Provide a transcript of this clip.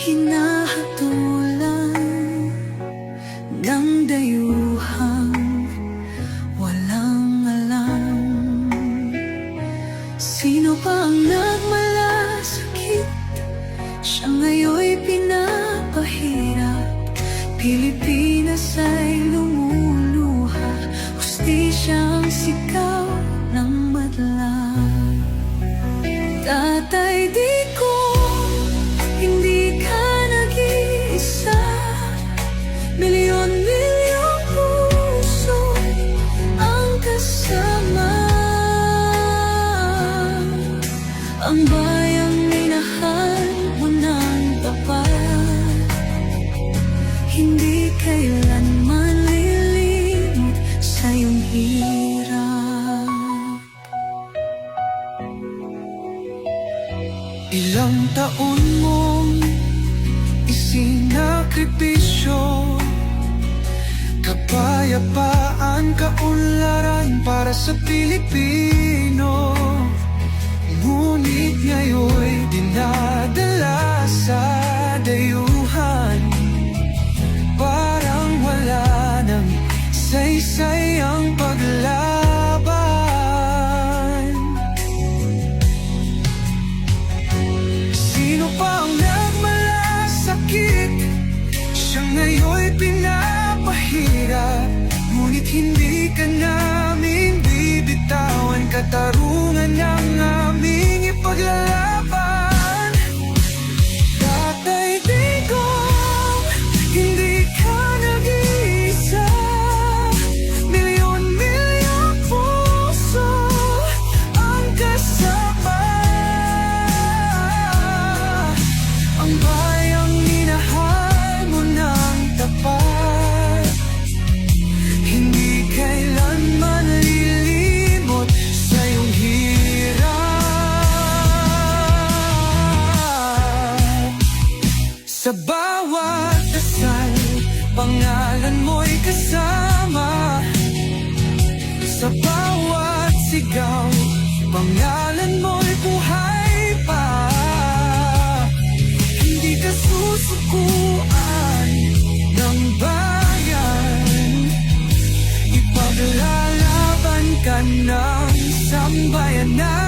hinahatulan ng dayuhang walang alam. Sino pa ang nagmalasakit? Siya ngayon'y pinapahirap. Pilipinas ay lumuluha, hustisya ang sigaw ng madlang. Tatay, di ko hindi ka nag-iisa. Milyon-milyong puso ang kasama. Ang bayang minahal mo ng tapat, hindi kailanman lilimot sa iyong hirap. Ilang taon mong isinakripisyo, kapayapaan, kaunlaran para sa Pilipino. Ngunit ngayon'y dinadala sa dayuhan, parang wala nang saysay ang paglaban. Sino pa ang nagmalasakit? Siya ngayon'y pinapahirap. Ngunit hindi ka namin bibitawan, katarungan ng aming ipaglalaban. Tatay, digong, hindi ka nag-iisa. Milyon-milyong puso ang kasama. Ang bayang minahal mo ng tapat, hindi kailanman lilimot sa iyong hirap. Sa bawat dasal, pangalan mo'y kasama. Sa bawat sigaw, pangalan mo'y buhay pa. Hindi ka susukuan ng bayan, ipaglalaban ka ng sambayanan.